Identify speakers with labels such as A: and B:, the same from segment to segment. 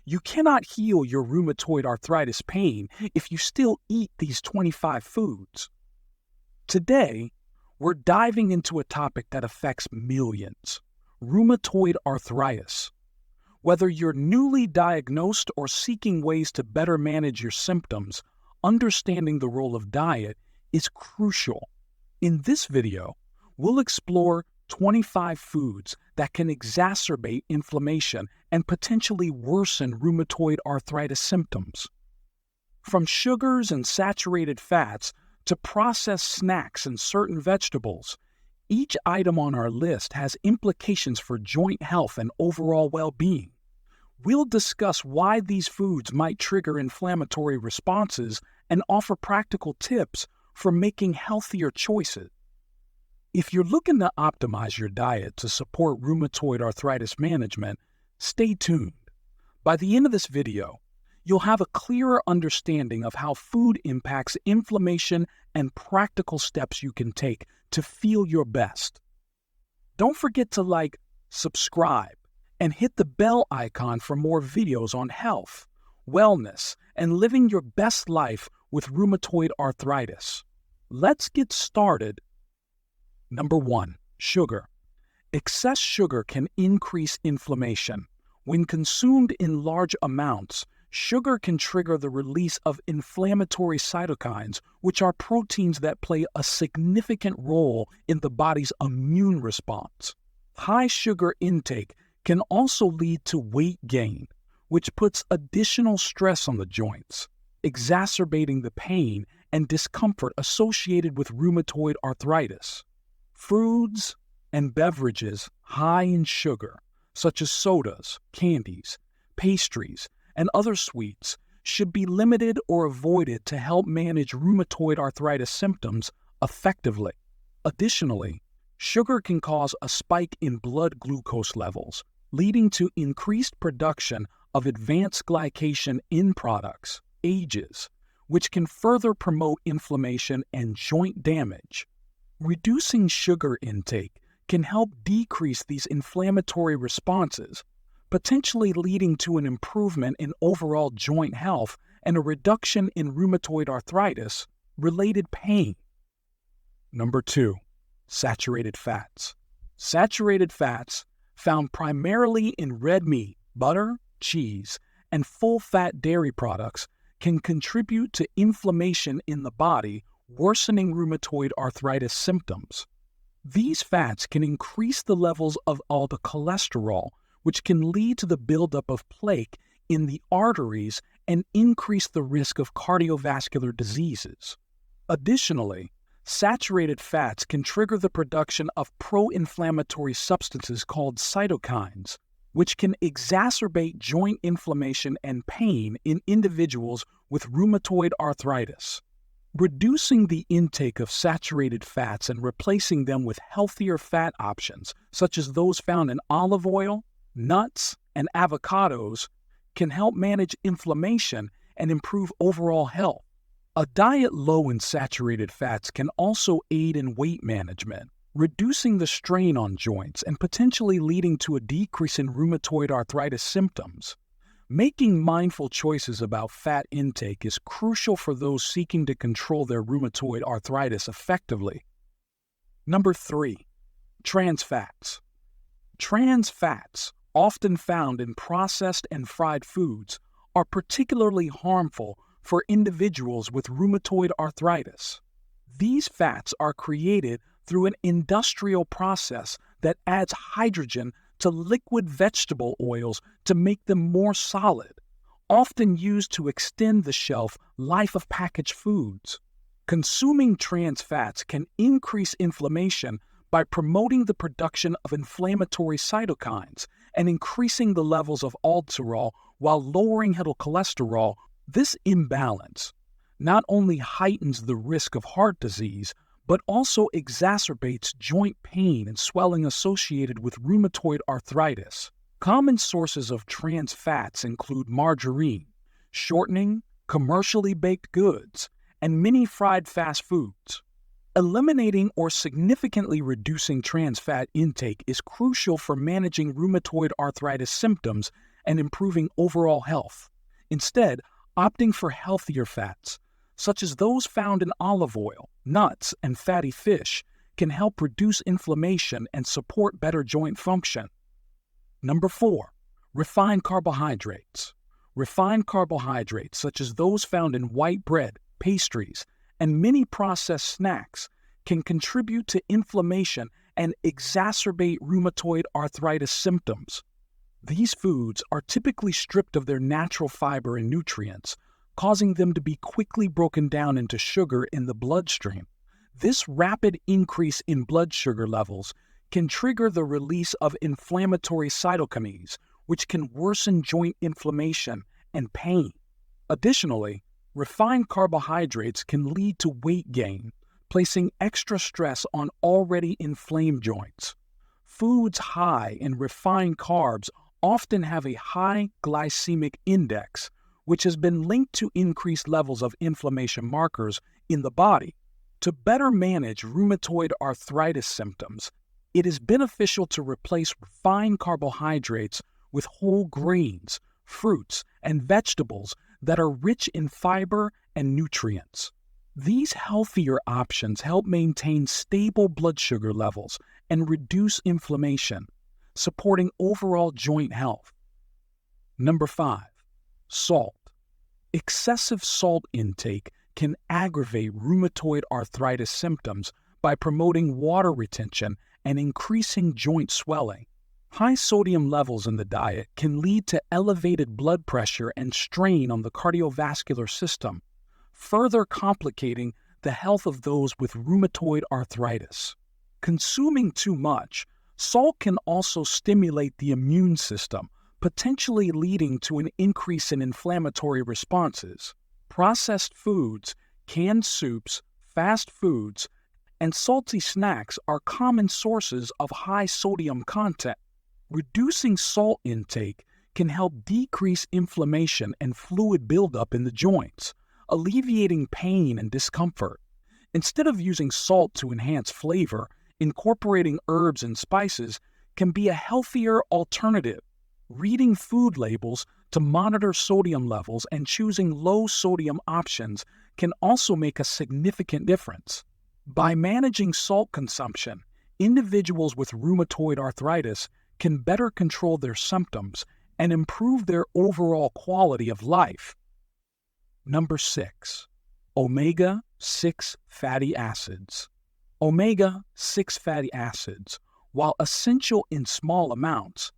A: You cannot heal your rheumatoid arthritis pain if you still eat these 25 foods. Today, we're diving into a topic that affects millions: rheumatoid arthritis. Whether you're newly diagnosed or seeking ways to better manage your symptoms, understanding the role of diet is crucial. In this video, we'll explore 25 foods that can exacerbate inflammation and potentially worsen rheumatoid arthritis symptoms. From sugars and saturated fats to processed snacks and certain vegetables, each item on our list has implications for joint health and overall well-being. We'll discuss why these foods might trigger inflammatory responses and offer practical tips for making healthier choices. If you're looking to optimize your diet to support rheumatoid arthritis management, stay tuned. By the end of this video, you'll have a clearer understanding of how food impacts inflammation and practical steps you can take to feel your best. Don't forget to like, subscribe, and hit the bell icon for more videos on health, wellness, and living your best life with rheumatoid arthritis. Let's get started. Number 1. Sugar. Excess sugar can increase inflammation. When consumed in large amounts, sugar can trigger the release of inflammatory cytokines, which are proteins that play a significant role in the body's immune response. High sugar intake can also lead to weight gain, which puts additional stress on the joints, exacerbating the pain and discomfort associated with rheumatoid arthritis. Foods and beverages high in sugar, such as sodas, candies, pastries, and other sweets, should be limited or avoided to help manage rheumatoid arthritis symptoms effectively. Additionally, sugar can cause a spike in blood glucose levels, leading to increased production of advanced glycation end products, AGEs, which can further promote inflammation and joint damage. Reducing sugar intake can help decrease these inflammatory responses, potentially leading to an improvement in overall joint health and a reduction in rheumatoid arthritis-related pain. Number 2. Saturated fats. Saturated fats, found primarily in red meat, butter, cheese, and full-fat dairy products, can contribute to inflammation in the body, worsening rheumatoid arthritis symptoms. These fats can increase the levels of all the cholesterol, which can lead to the buildup of plaque in the arteries and increase the risk of cardiovascular diseases. Additionally, saturated fats can trigger the production of pro-inflammatory substances called cytokines, which can exacerbate joint inflammation and pain in individuals with rheumatoid arthritis. Reducing the intake of saturated fats and replacing them with healthier fat options, such as those found in olive oil, nuts, and avocados, can help manage inflammation and improve overall health. A diet low in saturated fats can also aid in weight management, reducing the strain on joints and potentially leading to a decrease in rheumatoid arthritis symptoms. Making mindful choices about fat intake is crucial for those seeking to control their rheumatoid arthritis effectively. Number 3. Trans fats. Trans fats, often found in processed and fried foods, are particularly harmful for individuals with rheumatoid arthritis. These fats are created through an industrial process that adds hydrogen to liquid vegetable oils to make them more solid, often used to extend the shelf life of packaged foods. Consuming trans fats can increase inflammation by promoting the production of inflammatory cytokines and increasing the levels of aldosterone while lowering LDL cholesterol. This imbalance not only heightens the risk of heart disease, but also exacerbates joint pain and swelling associated with rheumatoid arthritis. Common sources of trans fats include margarine, shortening, commercially baked goods, and many fried fast foods. Eliminating or significantly reducing trans fat intake is crucial for managing rheumatoid arthritis symptoms and improving overall health. Instead, opting for healthier fats, such as those found in olive oil, nuts, and fatty fish, can help reduce inflammation and support better joint function. Number 4. Refined carbohydrates. Refined carbohydrates, such as those found in white bread, pastries, and many processed snacks, can contribute to inflammation and exacerbate rheumatoid arthritis symptoms. These foods are typically stripped of their natural fiber and nutrients, causing them to be quickly broken down into sugar in the bloodstream. This rapid increase in blood sugar levels can trigger the release of inflammatory cytokines, which can worsen joint inflammation and pain. Additionally, refined carbohydrates can lead to weight gain, placing extra stress on already inflamed joints. Foods high in refined carbs often have a high glycemic index, which has been linked to increased levels of inflammation markers in the body. To better manage rheumatoid arthritis symptoms, it is beneficial to replace refined carbohydrates with whole grains, fruits, and vegetables that are rich in fiber and nutrients. These healthier options help maintain stable blood sugar levels and reduce inflammation, supporting overall joint health. Number 5. Salt. Excessive salt intake can aggravate rheumatoid arthritis symptoms by promoting water retention and increasing joint swelling. High sodium levels in the diet can lead to elevated blood pressure and strain on the cardiovascular system, further complicating the health of those with rheumatoid arthritis. Consuming too much, salt can also stimulate the immune system, potentially leading to an increase in inflammatory responses. Processed foods, canned soups, fast foods, and salty snacks are common sources of high sodium content. Reducing salt intake can help decrease inflammation and fluid buildup in the joints, alleviating pain and discomfort. Instead of using salt to enhance flavor, incorporating herbs and spices can be a healthier alternative. Reading food labels to monitor sodium levels and choosing low-sodium options can also make a significant difference. By managing salt consumption, individuals with rheumatoid arthritis can better control their symptoms and improve their overall quality of life. Number 6. Omega-6 fatty acids. Omega-6 fatty acids, while essential in small amounts,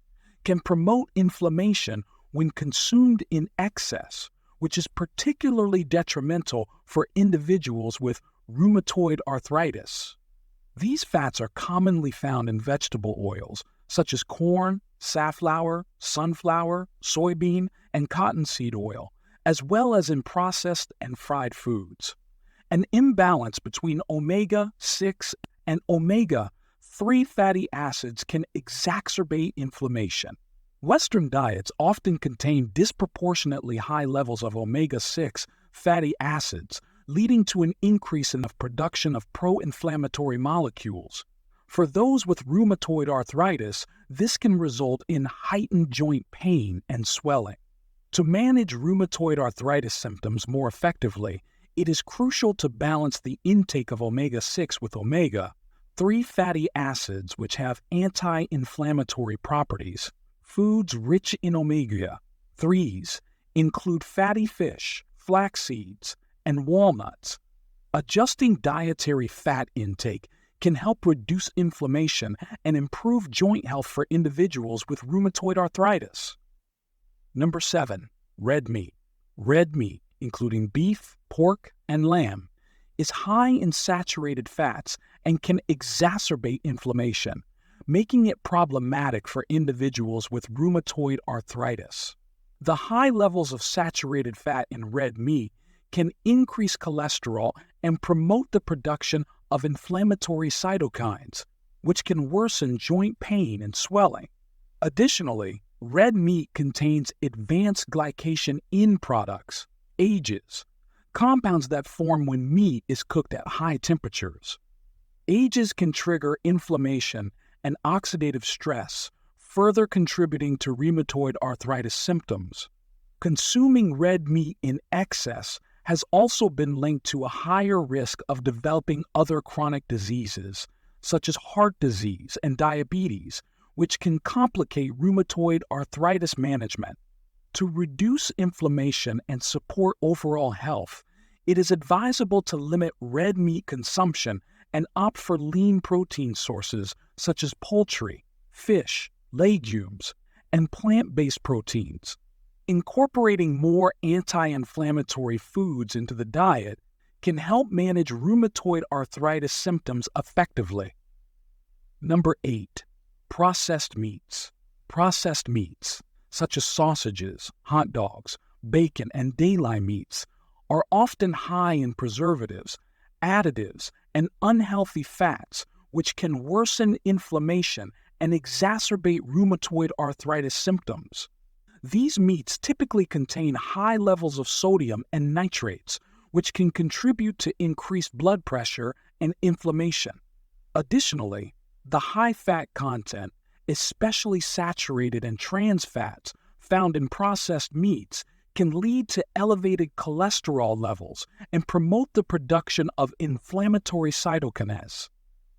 A: can promote inflammation when consumed in excess, which is particularly detrimental for individuals with rheumatoid arthritis. These fats are commonly found in vegetable oils such as corn, safflower, sunflower, soybean, and cottonseed oil, as well as in processed and fried foods. An imbalance between omega-6 and omega-3 fatty acids can exacerbate inflammation. Western diets often contain disproportionately high levels of omega-6 fatty acids, leading to an increase in the production of pro-inflammatory molecules. For those with rheumatoid arthritis, this can result in heightened joint pain and swelling. To manage rheumatoid arthritis symptoms more effectively, it is crucial to balance the intake of omega-6 with omega-3 fatty acids, which have anti-inflammatory properties. Foods rich in omega-3s include fatty fish, flax seeds, and walnuts. Adjusting dietary fat intake can help reduce inflammation and improve joint health for individuals with rheumatoid arthritis. Number 7. Red meat. Red meat, including beef, pork, and lamb, is high in saturated fats and can exacerbate inflammation, making it problematic for individuals with rheumatoid arthritis. The high levels of saturated fat in red meat can increase cholesterol and promote the production of inflammatory cytokines, which can worsen joint pain and swelling. Additionally, red meat contains advanced glycation end products, AGEs, compounds that form when meat is cooked at high temperatures. AGEs can trigger inflammation and oxidative stress, further contributing to rheumatoid arthritis symptoms. Consuming red meat in excess has also been linked to a higher risk of developing other chronic diseases, such as heart disease and diabetes, which can complicate rheumatoid arthritis management. To reduce inflammation and support overall health, it is advisable to limit red meat consumption and opt for lean protein sources such as poultry, fish, legumes, and plant-based proteins. Incorporating more anti-inflammatory foods into the diet can help manage rheumatoid arthritis symptoms effectively. Number 8. Processed meats. Processed meats, such as sausages, hot dogs, bacon, and daylight meats, are often high in preservatives, additives, and unhealthy fats, which can worsen inflammation and exacerbate rheumatoid arthritis symptoms. These meats typically contain high levels of sodium and nitrates, which can contribute to increased blood pressure and inflammation. Additionally, the high fat content, especially saturated and trans fats, found in processed meats can lead to elevated cholesterol levels and promote the production of inflammatory cytokines.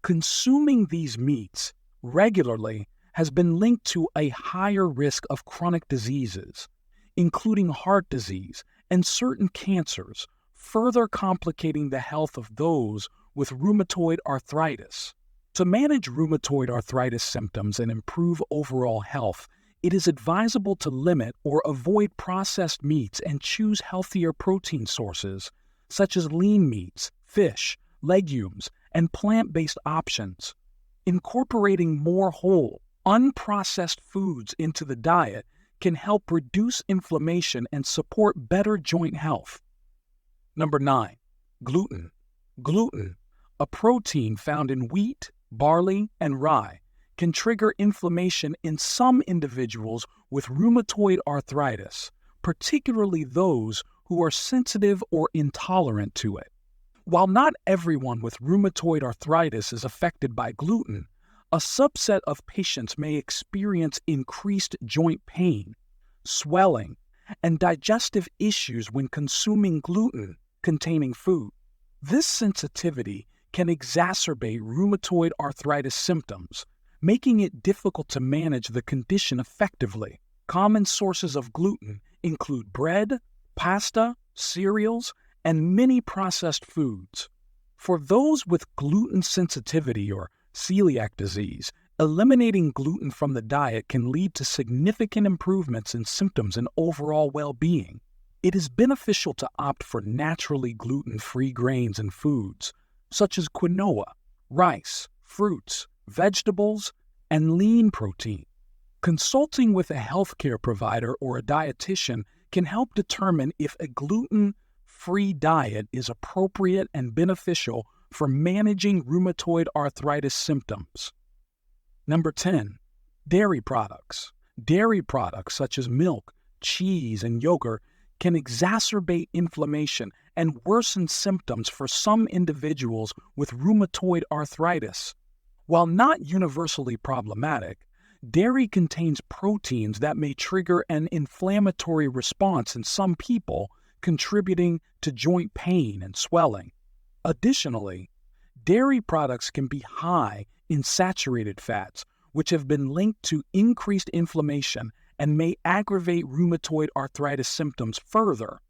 A: Consuming these meats regularly has been linked to a higher risk of chronic diseases, including heart disease and certain cancers, further complicating the health of those with rheumatoid arthritis. To manage rheumatoid arthritis symptoms and improve overall health, it is advisable to limit or avoid processed meats and choose healthier protein sources, such as lean meats, fish, legumes, and plant-based options. Incorporating more whole, unprocessed foods into the diet can help reduce inflammation and support better joint health. Number 9. Gluten. Gluten, a protein found in wheat, barley, and rye, can trigger inflammation in some individuals with rheumatoid arthritis, particularly those who are sensitive or intolerant to it. While not everyone with rheumatoid arthritis is affected by gluten, a subset of patients may experience increased joint pain, swelling, and digestive issues when consuming gluten-containing food. This sensitivity can exacerbate rheumatoid arthritis symptoms, making it difficult to manage the condition effectively. Common sources of gluten include bread, pasta, cereals, and many processed foods. For those with gluten sensitivity or celiac disease, eliminating gluten from the diet can lead to significant improvements in symptoms and overall well-being. It is beneficial to opt for naturally gluten-free grains and foods, such as quinoa, rice, fruits, vegetables, and lean protein. Consulting with a healthcare provider or a dietitian can help determine if a gluten-free diet is appropriate and beneficial for managing rheumatoid arthritis symptoms. Number 10. Dairy products. Dairy products such as milk, cheese, and yogurt can exacerbate inflammation and worsen symptoms for some individuals with rheumatoid arthritis. While not universally problematic, dairy contains proteins that may trigger an inflammatory response in some people, contributing to joint pain and swelling. Additionally, dairy products can be high in saturated fats, which have been linked to increased inflammation and may aggravate rheumatoid arthritis symptoms further.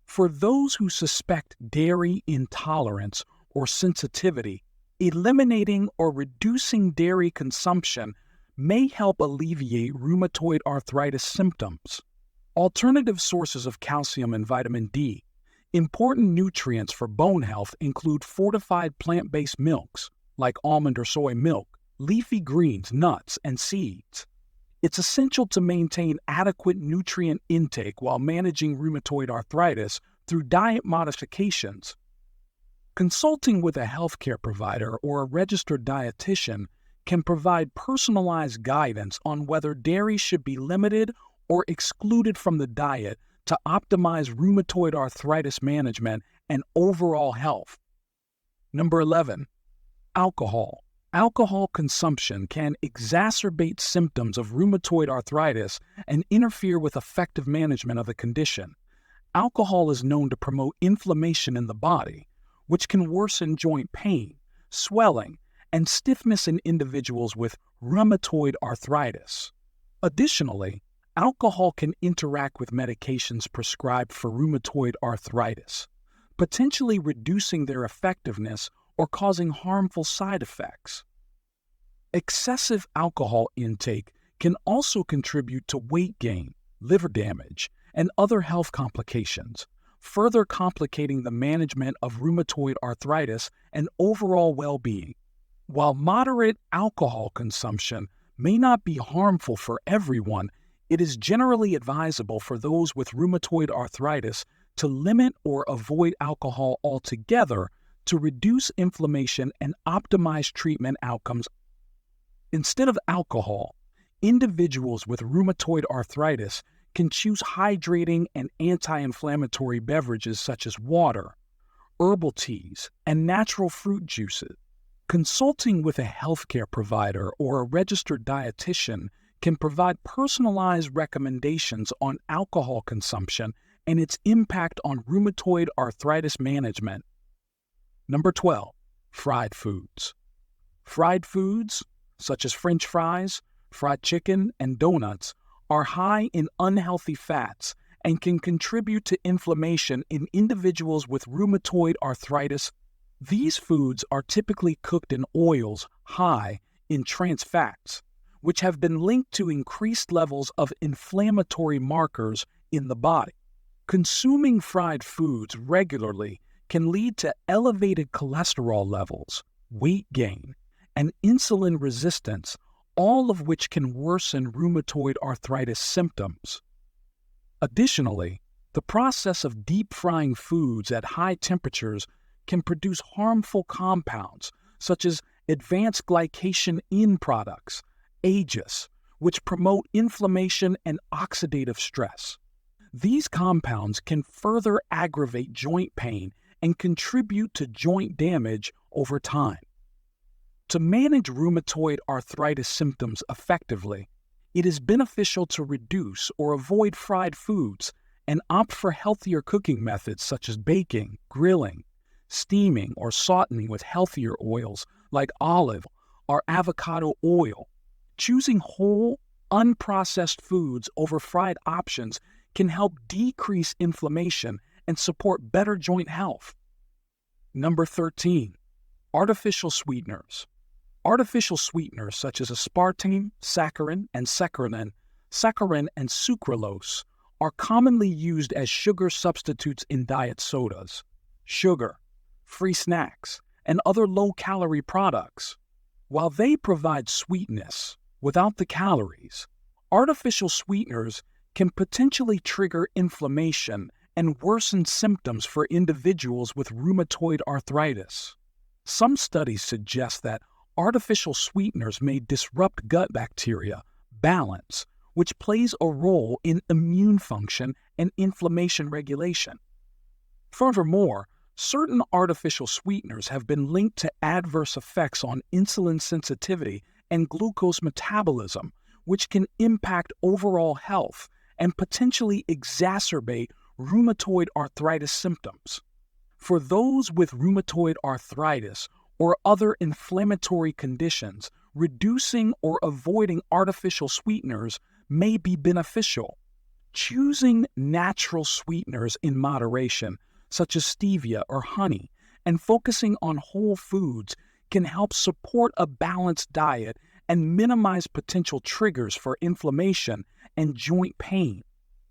A: For those who suspect dairy intolerance or sensitivity, eliminating or reducing dairy consumption may help alleviate rheumatoid arthritis symptoms. Alternative sources of calcium and vitamin D. Important nutrients for bone health include fortified plant-based milks, like almond or soy milk, leafy greens, nuts, and seeds. It's essential to maintain adequate nutrient intake while managing rheumatoid arthritis through diet modifications. Consulting with a healthcare provider or a registered dietitian can provide personalized guidance on whether dairy should be limited or excluded from the diet to optimize rheumatoid arthritis management and overall health. Number 11. Alcohol. Alcohol consumption can exacerbate symptoms of rheumatoid arthritis and interfere with effective management of the condition. Alcohol is known to promote inflammation in the body, which can worsen joint pain, swelling, and stiffness in individuals with rheumatoid arthritis. Additionally, alcohol can interact with medications prescribed for rheumatoid arthritis, potentially reducing their effectiveness or causing harmful side effects. Excessive alcohol intake can also contribute to weight gain, liver damage, and other health complications, further complicating the management of rheumatoid arthritis and overall well-being. While moderate alcohol consumption may not be harmful for everyone, it is generally advisable for those with rheumatoid arthritis to limit or avoid alcohol altogether to reduce inflammation and optimize treatment outcomes. Instead of alcohol, individuals with rheumatoid arthritis can choose hydrating and anti-inflammatory beverages such as water, herbal teas, and natural fruit juices. Consulting with a healthcare provider or a registered dietitian can provide personalized recommendations on alcohol consumption and its impact on rheumatoid arthritis management. Number 12, fried foods. Fried foods, such as French fries, fried chicken, and donuts, are high in unhealthy fats and can contribute to inflammation in individuals with rheumatoid arthritis. These foods are typically cooked in oils high in trans fats, which have been linked to increased levels of inflammatory markers in the body. Consuming fried foods regularly can lead to elevated cholesterol levels, weight gain, and insulin resistance, all of which can worsen rheumatoid arthritis symptoms. Additionally, the process of deep frying foods at high temperatures can produce harmful compounds such as advanced glycation end products, AGEs, which promote inflammation and oxidative stress. These compounds can further aggravate joint pain and contribute to joint damage over time. To manage rheumatoid arthritis symptoms effectively, it is beneficial to reduce or avoid fried foods and opt for healthier cooking methods such as baking, grilling, steaming, or sauteing with healthier oils like olive or avocado oil. Choosing whole, unprocessed foods over fried options can help decrease inflammation and support better joint health. Number 13, artificial sweeteners. Artificial sweeteners such as aspartame, saccharin, and saccharin and sucralose are commonly used as sugar substitutes in diet sodas, sugar, free snacks, and other low-calorie products. While they provide sweetness without the calories, artificial sweeteners can potentially trigger inflammation and worsen symptoms for individuals with rheumatoid arthritis. Some studies suggest that artificial sweeteners may disrupt gut bacteria balance, which plays a role in immune function and inflammation regulation. Furthermore, certain artificial sweeteners have been linked to adverse effects on insulin sensitivity and glucose metabolism, which can impact overall health and potentially exacerbate rheumatoid arthritis symptoms. For those with rheumatoid arthritis or other inflammatory conditions, reducing or avoiding artificial sweeteners may be beneficial. Choosing natural sweeteners in moderation, such as stevia or honey, and focusing on whole foods can help support a balanced diet and minimize potential triggers for inflammation and joint pain.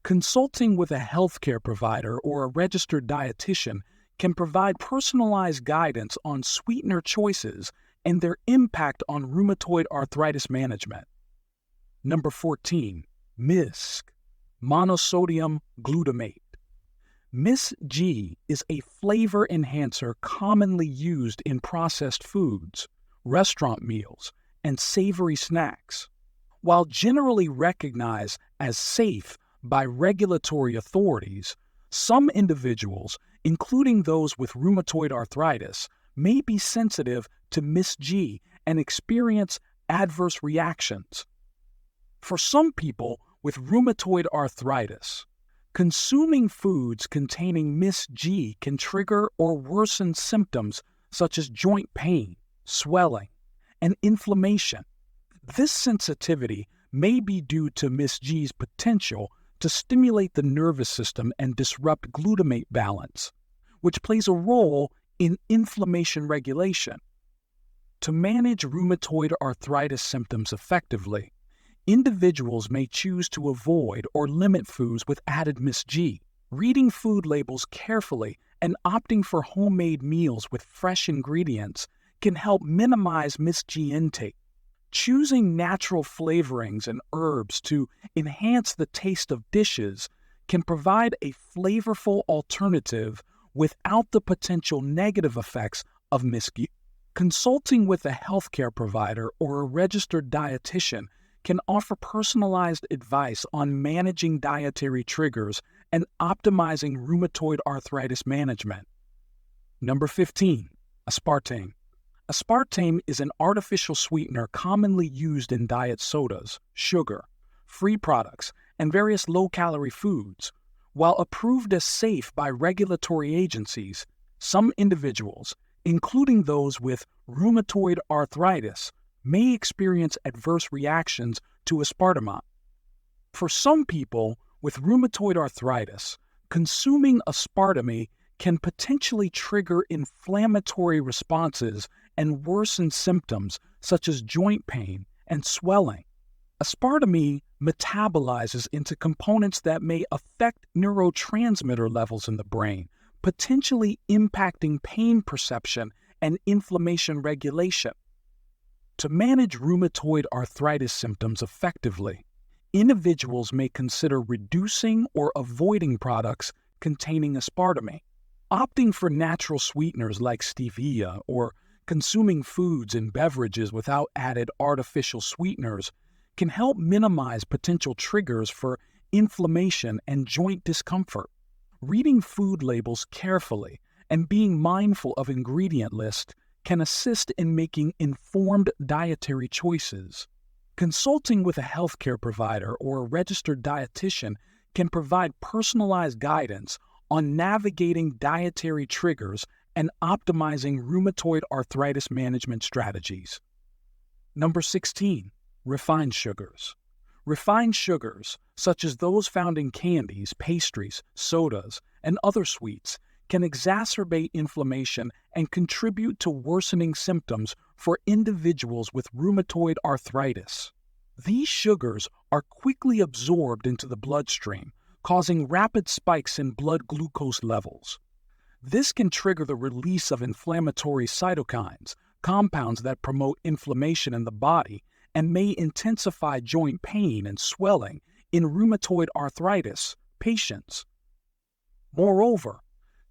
A: Consulting with a healthcare provider or a registered dietitian can provide personalized guidance on sweetener choices and their impact on rheumatoid arthritis management. Number 14, MISG, monosodium glutamate. MISG is a flavor enhancer commonly used in processed foods, restaurant meals, and savory snacks. While generally recognized as safe by regulatory authorities, some individuals, including those with rheumatoid arthritis, may be sensitive to MISG and experience adverse reactions. For some people with rheumatoid arthritis, consuming foods containing Mis-G can trigger or worsen symptoms such as joint pain, swelling, and inflammation. This sensitivity may be due to Mis-G's potential to stimulate the nervous system and disrupt glutamate balance, which plays a role in inflammation regulation. To manage rheumatoid arthritis symptoms effectively, individuals may choose to avoid or limit foods with added Mis-G. Reading food labels carefully and opting for homemade meals with fresh ingredients can help minimize Mis-G intake. Choosing natural flavorings and herbs to enhance the taste of dishes can provide a flavorful alternative without the potential negative effects of Mis-G. Consulting with a healthcare provider or a registered dietitian can offer personalized advice on managing dietary triggers and optimizing rheumatoid arthritis management. Number 15, aspartame. Aspartame is an artificial sweetener commonly used in diet sodas, sugar, free products, and various low-calorie foods. While approved as safe by regulatory agencies, some individuals, including those with rheumatoid arthritis, may experience adverse reactions to aspartame. For some people with rheumatoid arthritis, consuming aspartame can potentially trigger inflammatory responses and worsen symptoms such as joint pain and swelling. Aspartame metabolizes into components that may affect neurotransmitter levels in the brain, potentially impacting pain perception and inflammation regulation. To manage rheumatoid arthritis symptoms effectively, individuals may consider reducing or avoiding products containing aspartame. Opting for natural sweeteners like stevia or consuming foods and beverages without added artificial sweeteners can help minimize potential triggers for inflammation and joint discomfort. Reading food labels carefully and being mindful of ingredient lists can assist in making informed dietary choices. Consulting with a healthcare provider or a registered dietitian can provide personalized guidance on navigating dietary triggers and optimizing rheumatoid arthritis management strategies. Number 16, refined sugars. Refined sugars, such as those found in candies, pastries, sodas, and other sweets, can exacerbate inflammation and contribute to worsening symptoms for individuals with rheumatoid arthritis. These sugars are quickly absorbed into the bloodstream, causing rapid spikes in blood glucose levels. This can trigger the release of inflammatory cytokines, compounds that promote inflammation in the body, and may intensify joint pain and swelling in rheumatoid arthritis patients. Moreover,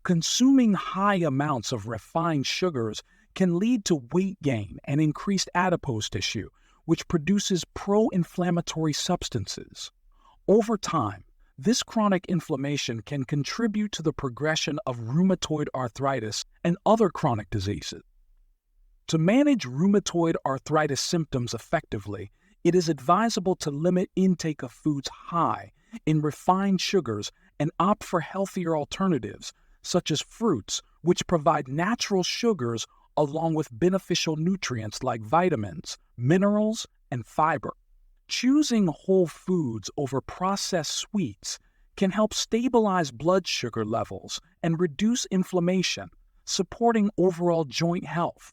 A: consuming high amounts of refined sugars can lead to weight gain and increased adipose tissue, which produces pro-inflammatory substances. Over time, this chronic inflammation can contribute to the progression of rheumatoid arthritis and other chronic diseases. To manage rheumatoid arthritis symptoms effectively, it is advisable to limit intake of foods high in refined sugars and opt for healthier alternatives, such as fruits, which provide natural sugars along with beneficial nutrients like vitamins, minerals, and fiber. Choosing whole foods over processed sweets can help stabilize blood sugar levels and reduce inflammation, supporting overall joint health.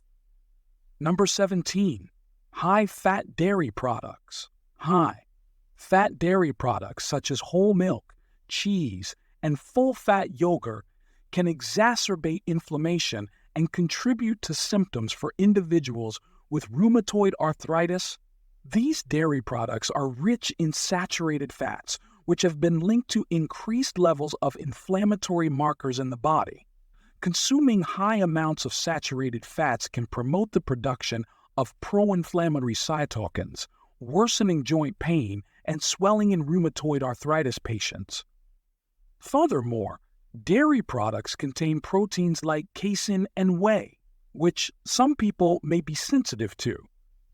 A: Number 17, high-fat dairy products. High-fat dairy products such as whole milk, cheese, and full-fat yogurt can exacerbate inflammation and contribute to symptoms for individuals with rheumatoid arthritis. These dairy products are rich in saturated fats, which have been linked to increased levels of inflammatory markers in the body. Consuming high amounts of saturated fats can promote the production of pro-inflammatory cytokines, worsening joint pain and swelling in rheumatoid arthritis patients. Furthermore, dairy products contain proteins like casein and whey, which some people may be sensitive to.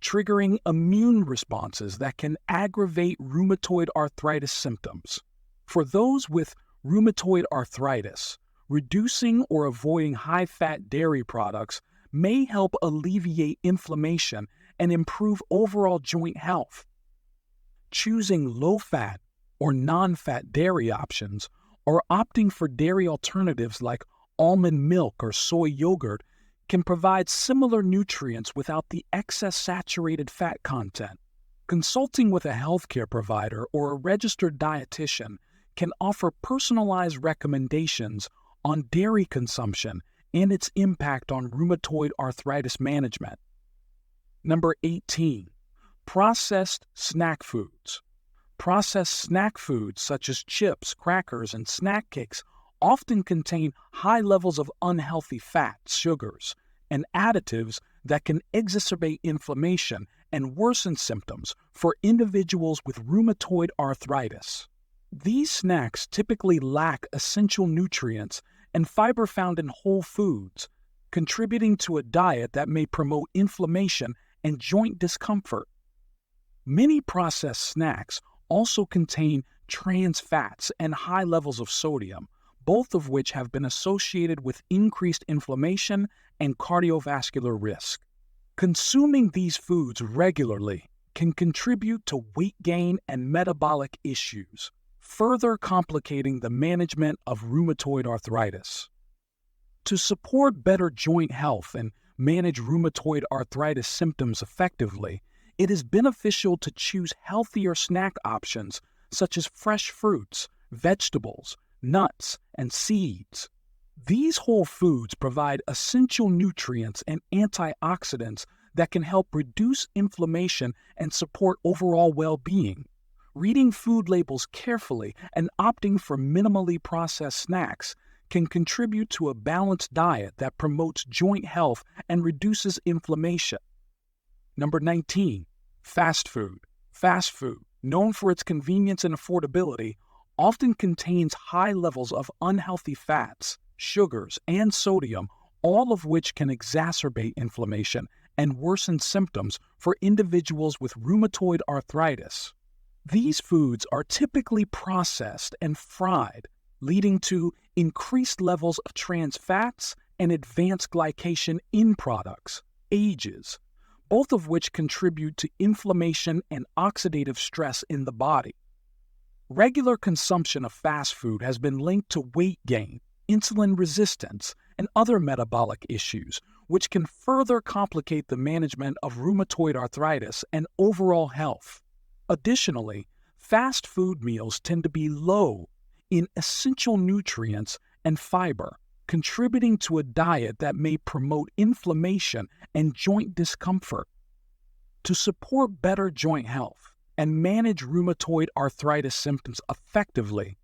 A: triggering immune responses that can aggravate rheumatoid arthritis symptoms. For those with rheumatoid arthritis, reducing or avoiding high-fat dairy products may help alleviate inflammation and improve overall joint health. Choosing low-fat or non-fat dairy options or opting for dairy alternatives like almond milk or soy yogurt can provide similar nutrients without the excess saturated fat content. Consulting with a healthcare provider or a registered dietitian can offer personalized recommendations on dairy consumption and its impact on rheumatoid arthritis management. Number 18, processed snack foods. Processed snack foods such as chips, crackers, and snack cakes often contain high levels of unhealthy fats, sugars, and additives that can exacerbate inflammation and worsen symptoms for individuals with rheumatoid arthritis. These snacks typically lack essential nutrients and fiber found in whole foods, contributing to a diet that may promote inflammation and joint discomfort. Many processed snacks also contain trans fats and high levels of sodium, both of which have been associated with increased inflammation and cardiovascular risk. Consuming these foods regularly can contribute to weight gain and metabolic issues, further complicating the management of rheumatoid arthritis. To support better joint health and manage rheumatoid arthritis symptoms effectively, it is beneficial to choose healthier snack options such as fresh fruits, vegetables, nuts, and seeds. These whole foods provide essential nutrients and antioxidants that can help reduce inflammation and support overall well-being. Reading food labels carefully and opting for minimally processed snacks can contribute to a balanced diet that promotes joint health and reduces inflammation. Number 19, fast food. Fast food, known for its convenience and affordability, often contains high levels of unhealthy fats, sugars, and sodium, all of which can exacerbate inflammation and worsen symptoms for individuals with rheumatoid arthritis. These foods are typically processed and fried, leading to increased levels of trans fats and advanced glycation in products, ages, both of which contribute to inflammation and oxidative stress in the body. Regular consumption of fast food has been linked to weight gain, insulin resistance, and other metabolic issues, which can further complicate the management of rheumatoid arthritis and overall health. Additionally, fast food meals tend to be low in essential nutrients and fiber, contributing to a diet that may promote inflammation and joint discomfort. To support better joint health and manage rheumatoid arthritis symptoms effectively,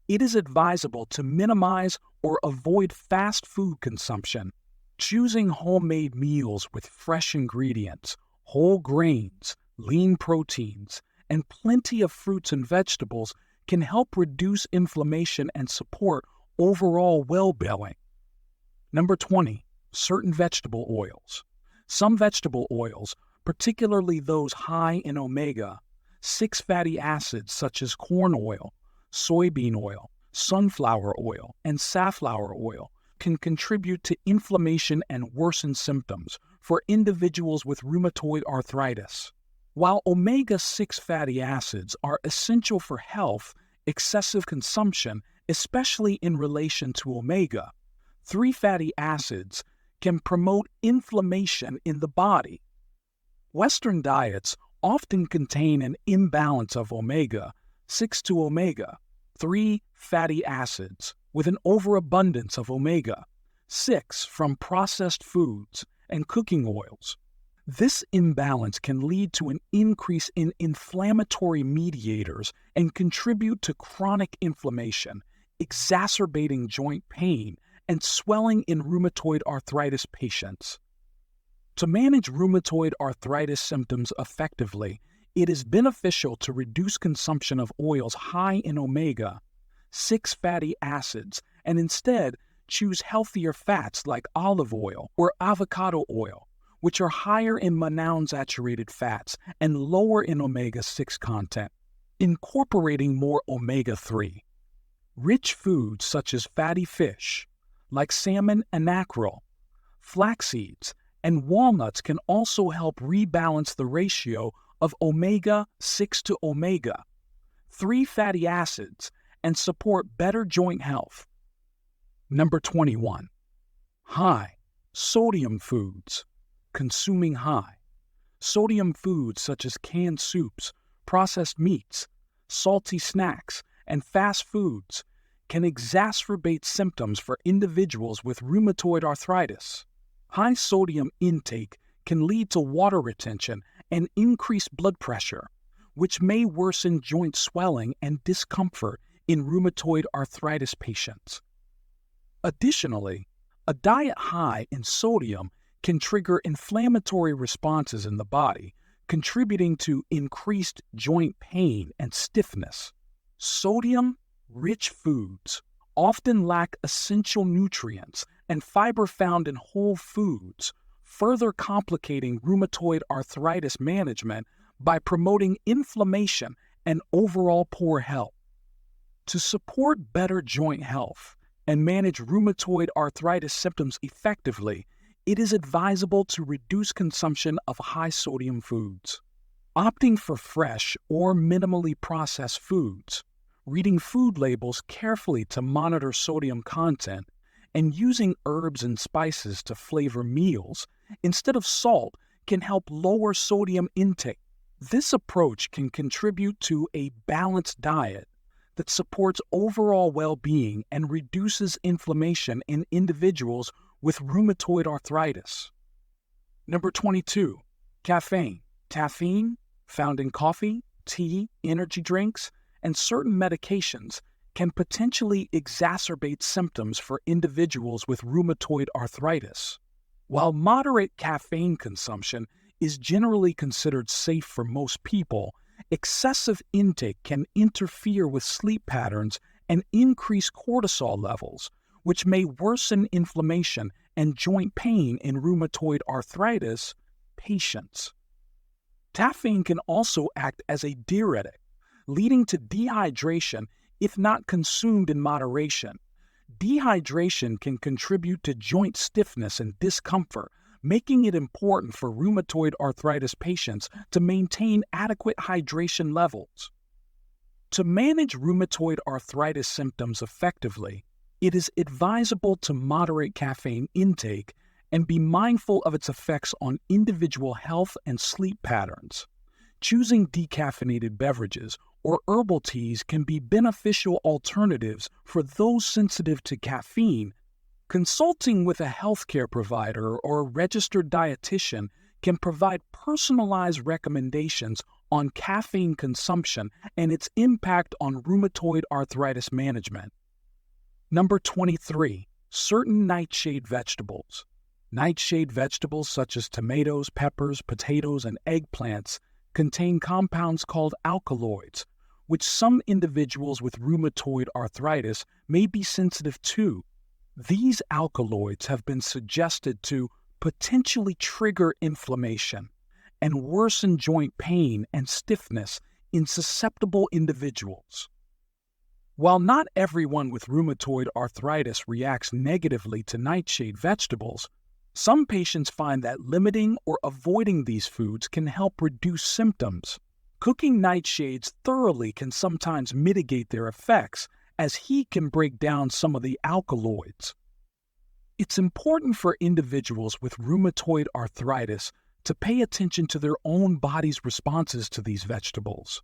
A: it is advisable to minimize or avoid fast food consumption. Choosing homemade meals with fresh ingredients, whole grains, lean proteins, and plenty of fruits and vegetables can help reduce inflammation and support overall well-being. Number 20, certain vegetable oils. Some vegetable oils, particularly those high in omega-6 fatty acids such as corn oil, soybean oil, sunflower oil, and safflower oil, can contribute to inflammation and worsen symptoms for individuals with rheumatoid arthritis. While omega-6 fatty acids are essential for health, excessive consumption, especially in relation to omega-3 fatty acids, can promote inflammation in the body. Western diets often contain an imbalance of omega-6 to omega-3 fatty acids, with an overabundance of omega-6 from processed foods and cooking oils. This imbalance can lead to an increase in inflammatory mediators and contribute to chronic inflammation, exacerbating joint pain and swelling in rheumatoid arthritis patients. To manage rheumatoid arthritis symptoms effectively, it is beneficial to reduce consumption of oils high in omega-6 fatty acids and instead choose healthier fats like olive oil or avocado oil, which are higher in monounsaturated fats and lower in omega-6 content, incorporating more omega-3. Rich foods such as fatty fish, like salmon and mackerel, flax seeds, and walnuts can also help rebalance the ratio of omega-6 to omega-3 fatty acids and support better joint health. Number 21. High sodium foods. Consuming high sodium foods such as canned soups, processed meats, salty snacks, and fast foods can exacerbate symptoms for individuals with rheumatoid arthritis. High sodium intake can lead to water retention and increased blood pressure, which may worsen joint swelling and discomfort in rheumatoid arthritis patients. Additionally, a diet high in sodium can trigger inflammatory responses in the body, contributing to increased joint pain and stiffness. Sodium-rich foods often lack essential nutrients and fiber found in whole foods, further complicating rheumatoid arthritis management by promoting inflammation and overall poor health. To support better joint health and manage rheumatoid arthritis symptoms effectively, it is advisable to reduce consumption of high-sodium foods. Opting for fresh or minimally processed foods, reading food labels carefully to monitor sodium content, and using herbs and spices to flavor meals instead of salt can help lower sodium intake. This approach can contribute to a balanced diet that supports overall well-being and reduces inflammation in individuals with rheumatoid arthritis. Number 22. Caffeine. Caffeine, found in coffee, tea, energy drinks, and certain medications, can potentially exacerbate symptoms for individuals with rheumatoid arthritis. While moderate caffeine consumption is generally considered safe for most people, excessive intake can interfere with sleep patterns and increase cortisol levels, which may worsen inflammation and joint pain in rheumatoid arthritis patients. Caffeine can also act as a diuretic, leading to dehydration if not consumed in moderation. Dehydration can contribute to joint stiffness and discomfort, making it important for rheumatoid arthritis patients to maintain adequate hydration levels. To manage rheumatoid arthritis symptoms effectively, it is advisable to moderate caffeine intake and be mindful of its effects on individual health and sleep patterns. Choosing decaffeinated beverages or herbal teas can be beneficial alternatives for those sensitive to caffeine. Consulting with a healthcare provider or a registered dietitian can provide personalized recommendations on caffeine consumption and its impact on rheumatoid arthritis management. Number 23. Certain nightshade vegetables. Nightshade vegetables such as tomatoes, peppers, potatoes, and eggplants contain compounds called alkaloids, which some individuals with rheumatoid arthritis may be sensitive to. These alkaloids have been suggested to potentially trigger inflammation and worsen joint pain and stiffness in susceptible individuals. While not everyone with rheumatoid arthritis reacts negatively to nightshade vegetables, some patients find that limiting or avoiding these foods can help reduce symptoms. Cooking nightshades thoroughly can sometimes mitigate their effects, as heat can break down some of the alkaloids. It's important for individuals with rheumatoid arthritis to pay attention to their own body's responses to these vegetables.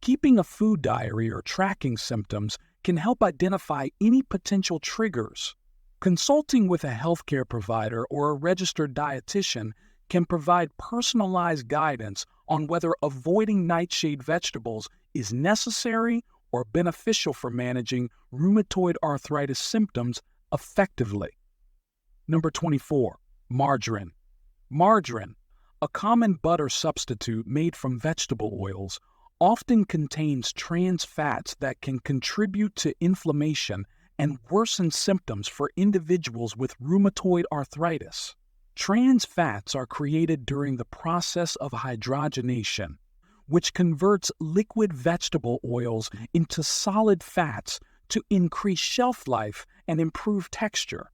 A: Keeping a food diary or tracking symptoms can help identify any potential triggers. Consulting with a healthcare provider or a registered dietitian can provide personalized guidance on whether avoiding nightshade vegetables is necessary or beneficial for managing rheumatoid arthritis symptoms effectively. Number 24. Margarine. Margarine, a common butter substitute made from vegetable oils, often contains trans fats that can contribute to inflammation and worsen symptoms for individuals with rheumatoid arthritis. Trans fats are created during the process of hydrogenation, which converts liquid vegetable oils into solid fats to increase shelf life and improve texture.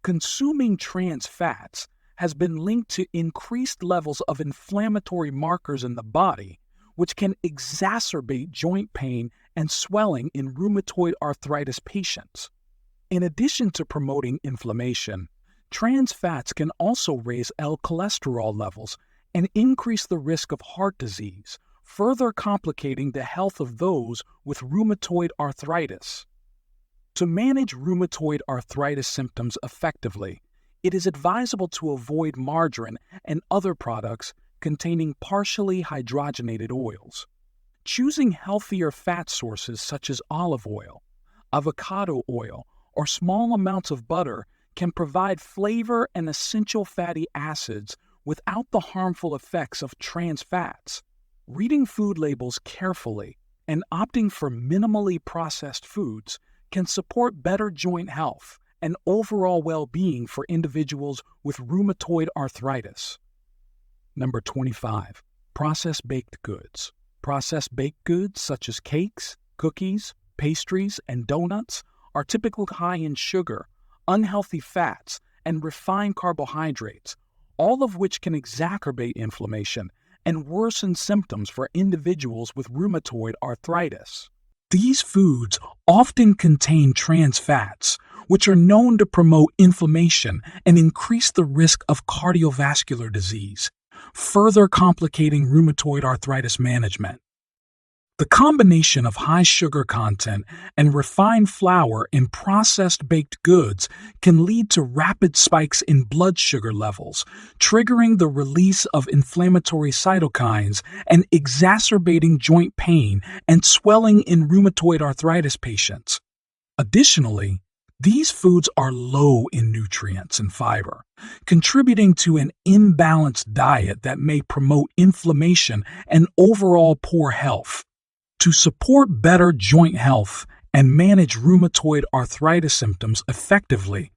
A: Consuming trans fats has been linked to increased levels of inflammatory markers in the body, which can exacerbate joint pain and swelling in rheumatoid arthritis patients. In addition to promoting inflammation, trans fats can also raise LDL cholesterol levels and increase the risk of heart disease, further complicating the health of those with rheumatoid arthritis. To manage rheumatoid arthritis symptoms effectively, it is advisable to avoid margarine and other products containing partially hydrogenated oils. Choosing healthier fat sources such as olive oil, avocado oil, or small amounts of butter can provide flavor and essential fatty acids without the harmful effects of trans fats. Reading food labels carefully and opting for minimally processed foods can support better joint health and overall well-being for individuals with rheumatoid arthritis. Number 25. Processed baked goods. Processed baked goods such as cakes, cookies, pastries, and donuts are typically high in sugar, unhealthy fats, and refined carbohydrates, all of which can exacerbate inflammation and worsen symptoms for individuals with rheumatoid arthritis. These foods often contain trans fats, which are known to promote inflammation and increase the risk of cardiovascular disease, further complicating rheumatoid arthritis management. The combination of high sugar content and refined flour in processed baked goods can lead to rapid spikes in blood sugar levels, triggering the release of inflammatory cytokines and exacerbating joint pain and swelling in rheumatoid arthritis patients. Additionally, these foods are low in nutrients and fiber, contributing to an imbalanced diet that may promote inflammation and overall poor health. To support better joint health and manage rheumatoid arthritis symptoms effectively,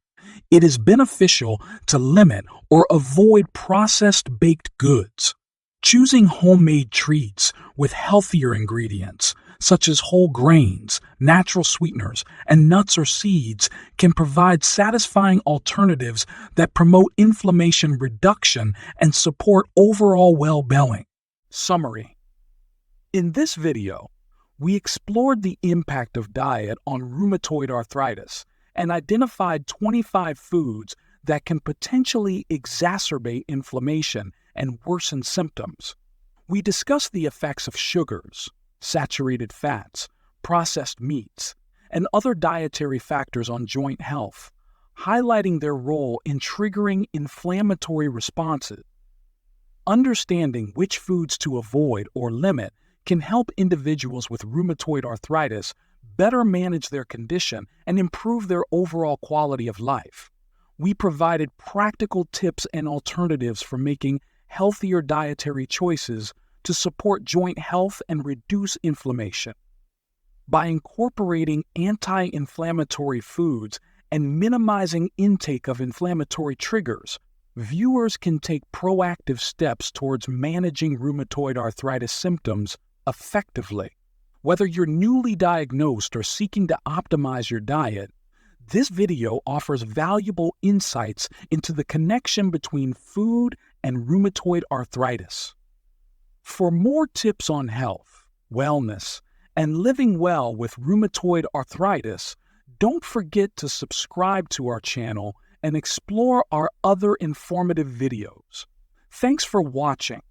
A: it is beneficial to limit or avoid processed baked goods. Choosing homemade treats with healthier ingredients, such as whole grains, natural sweeteners, and nuts or seeds, can provide satisfying alternatives that promote inflammation reduction and support overall well-being. Summary. In this video, we explored the impact of diet on rheumatoid arthritis and identified 25 foods that can potentially exacerbate inflammation and worsen symptoms. We discussed the effects of sugars, saturated fats, processed meats, and other dietary factors on joint health, highlighting their role in triggering inflammatory responses. Understanding which foods to avoid or limit can help individuals with rheumatoid arthritis better manage their condition and improve their overall quality of life. We provided practical tips and alternatives for making healthier dietary choices to support joint health and reduce inflammation. By incorporating anti-inflammatory foods and minimizing intake of inflammatory triggers, viewers can take proactive steps towards managing rheumatoid arthritis symptoms effectively. Whether you're newly diagnosed or seeking to optimize your diet, this video offers valuable insights into the connection between food and rheumatoid arthritis. For more tips on health, wellness, and living well with rheumatoid arthritis, don't forget to subscribe to our channel and explore our other informative videos. Thanks for watching.